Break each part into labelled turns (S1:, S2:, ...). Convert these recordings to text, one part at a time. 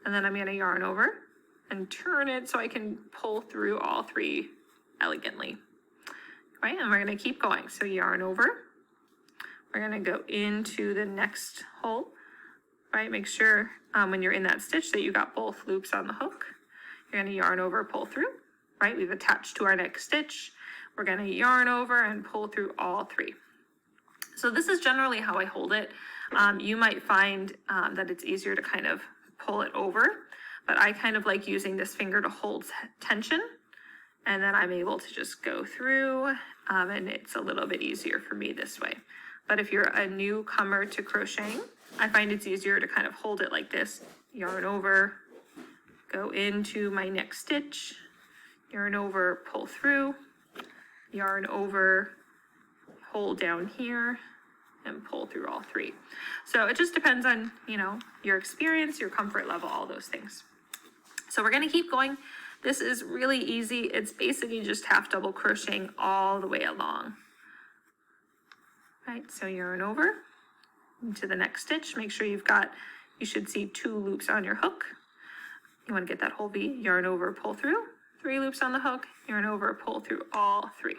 S1: and then I'm going to yarn over and turn it so I can pull through all 3 elegantly. Right, and we're going to keep going. So yarn over, we're going to go into the next hole, right? Make sure when you're in that stitch that you got both loops on the hook. You're going to yarn over, pull through, right? We've attached to our next stitch. We're going to yarn over and pull through all 3. So this is generally how I hold it. You might find that it's easier to kind of pull it over, but I kind of like using this finger to hold tension, and then I'm able to just go through, and it's a little bit easier for me this way. But if you're a newcomer to crocheting, I find it's easier to kind of hold it like this, yarn over, go into my next stitch, yarn over, pull through, yarn over, hold down here, and pull through all 3. So it just depends on, you know, your experience, your comfort level, all those things. So we're going to keep going. This is really easy. It's basically just half double crocheting all the way along. Right, so yarn over into the next stitch. Make sure you should see 2 loops on your hook. You want to get that whole V, yarn over, pull through, 3 loops on the hook, yarn over, pull through all 3.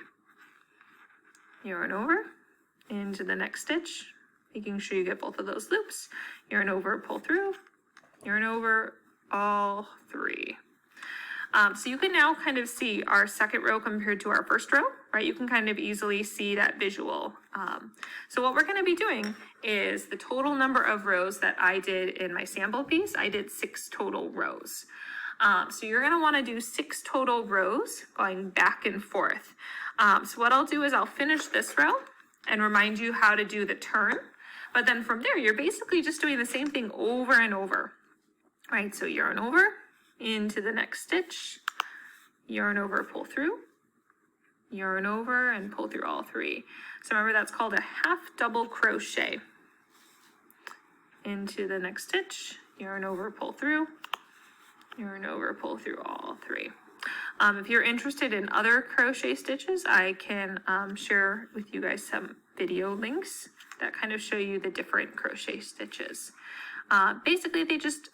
S1: Yarn over into the next stitch, making sure you get both of those loops, yarn over, pull through, yarn over, all 3. So you can now kind of see our second row compared to our first row, right? You can kind of easily see that visual. So what we're going to be doing is the total number of rows that I did in my sample piece. I did 6 total rows. So you're going to want to do 6 total rows going back and forth. So what I'll do is I'll finish this row and remind you how to do the turn. But then from there, you're basically just doing the same thing over and over, right? So yarn over into the next stitch, yarn over, pull through, yarn over, and pull through all 3. So remember, that's called a half double crochet. Into the next stitch, yarn over, pull through, yarn over, pull through all 3. If you're interested in other crochet stitches, I can share with you guys some video links that kind of show you the different crochet stitches. Basically, they just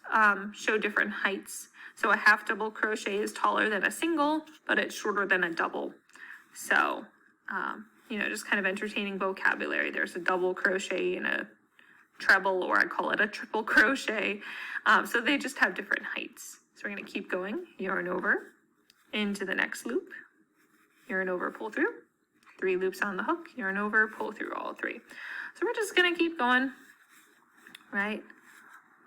S1: show different heights. So a half double crochet is taller than a single, but it's shorter than a double. So, you know, just kind of entertaining vocabulary. There's a double crochet and a treble, or I call it a triple crochet. So they just have different heights. So we're going to keep going, yarn over into the next loop, yarn over, pull through, 3 loops on the hook, yarn over, pull through all 3. So we're just going to keep going, right,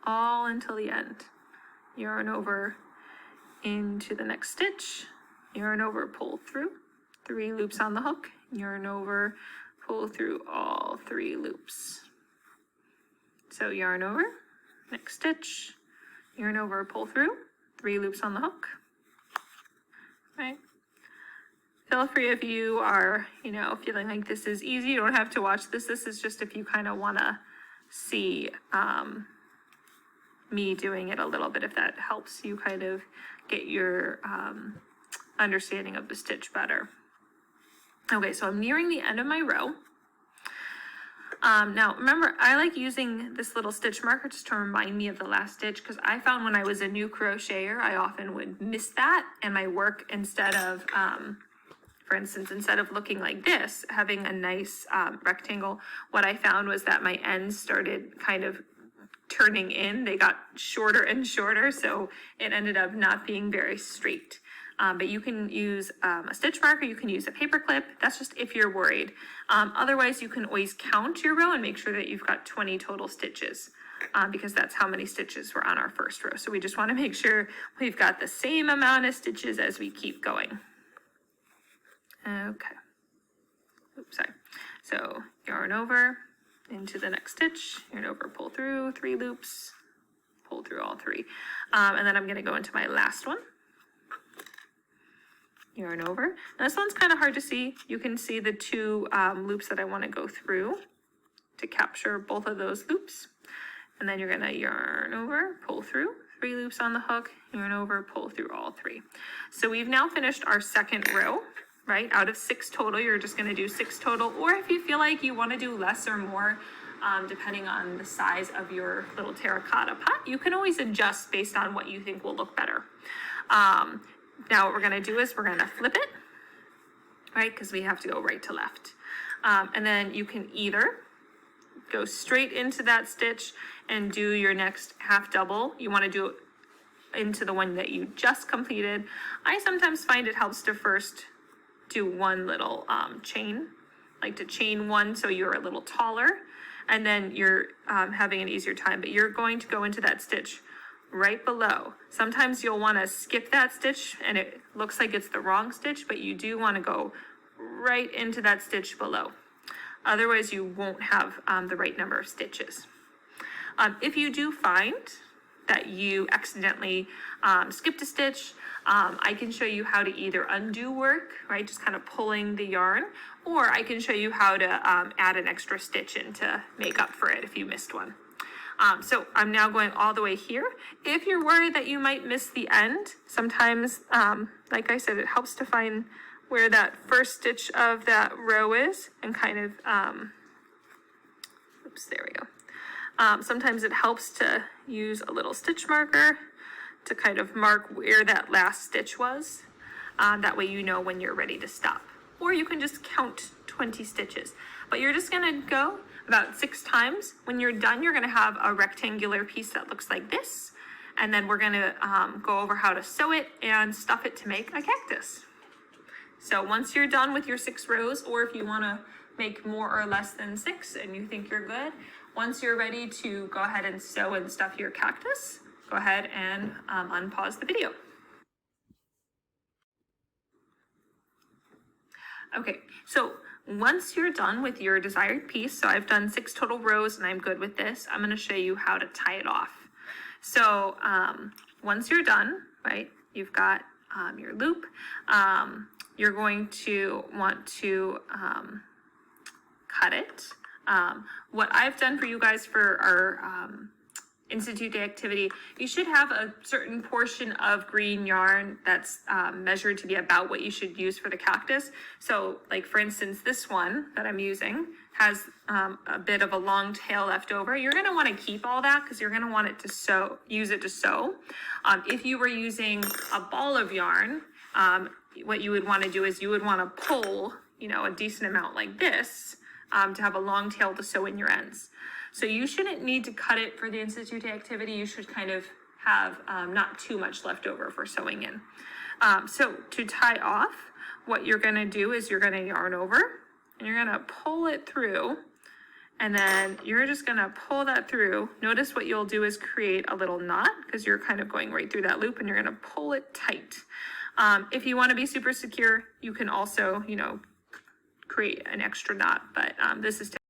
S1: all until the end. Yarn over into the next stitch, yarn over, pull through, 3 loops on the hook, yarn over, pull through all 3 loops. So yarn over, next stitch, yarn over, pull through, 3 loops on the hook. Right. Feel free if you are, you know, feeling like this is easy, you don't have to watch this. This is just if you kind of want to see me doing it a little bit, if that helps you kind of get your understanding of the stitch better. Okay, so I'm nearing the end of my row. Now remember, I like using this little stitch marker just to remind me of the last stitch, because I found when I was a new crocheter, I often would miss that, and my work, instead of, for instance, instead of looking like this, having a nice rectangle, what I found was that my ends started kind of turning in. They got shorter and shorter, so it ended up not being very straight. But you can use a stitch marker, you can use a paper clip. That's just if you're worried. Otherwise, you can always count your row and make sure that you've got 20 total stitches, because that's how many stitches were on our first row. So we just want to make sure we've got the same amount of stitches as we keep going. Okay. Oops, sorry. So yarn over into the next stitch, yarn over, pull through, 3 loops, pull through all 3. And then I'm going to go into my last one. Yarn over. Now this one's kind of hard to see. You can see the 2 loops that I want to go through to capture both of those loops. And then you're going to yarn over, pull through, 3 loops on the hook, yarn over, pull through all 3. So we've now finished our second row, right? Out of 6 total, you're just going to do 6 total. Or if you feel like you want to do less or more, depending on the size of your little terracotta pot. You can always adjust based on what you think will look better. Now what we're gonna do is we're gonna flip it, right? Because we have to go right to left. And then you can either go straight into that stitch and do your next half double. You wanna do it into the one that you just completed. I sometimes find it helps to first do one little chain, like to chain one so you're a little taller, and then you're having an easier time, but you're going to go into that stitch right below. Sometimes you'll want to skip that stitch and it looks like it's the wrong stitch, but you do want to go right into that stitch below. Otherwise you won't have the right number of stitches. If you do find that you accidentally skipped a stitch, I can show you how to either undo work, right, just kind of pulling the yarn, or I can show you how to add an extra stitch in to make up for it if you missed one. So I'm now going all the way here. If you're worried that you might miss the end, sometimes, like I said, it helps to find where that first stitch of that row is and kind of, oops, there we go. Sometimes it helps to use a little stitch marker to kind of mark where that last stitch was. That way you know when you're ready to stop. Or you can just count 20 stitches. But you're just gonna go about 6 times. When you're done, you're gonna have a rectangular piece that looks like this. And then we're gonna go over how to sew it and stuff it to make a cactus. So once you're done with your 6 rows, or if you wanna make more or less than 6 and you think you're good, once you're ready to go ahead and sew and stuff your cactus, go ahead and unpause the video. Okay, so once you're done with your desired piece, so I've done 6 total rows and I'm good with this, I'm gonna show you how to tie it off. So once you're done, right, you've got your loop, you're going to want to cut it. What I've done for you guys for our Institute Day activity, you should have a certain portion of green yarn that's measured to be about what you should use for the cactus. So like for instance, this one that I'm using has a bit of a long tail left over. You're gonna wanna keep all that because you're gonna want it to sew, use it to sew. If you were using a ball of yarn, what you would wanna do is you would wanna pull, you know, a decent amount like this to have a long tail to sew in your ends. So you shouldn't need to cut it for the Institute Day activity. You should kind of have not too much left over for sewing in. So to tie off, what you're gonna do is you're gonna yarn over and you're gonna pull it through, and then you're just gonna pull that through. Notice what you'll do is create a little knot because you're kind of going right through that loop, and you're gonna pull it tight. If you wanna be super secure, you can also, you know, create an extra knot, but this is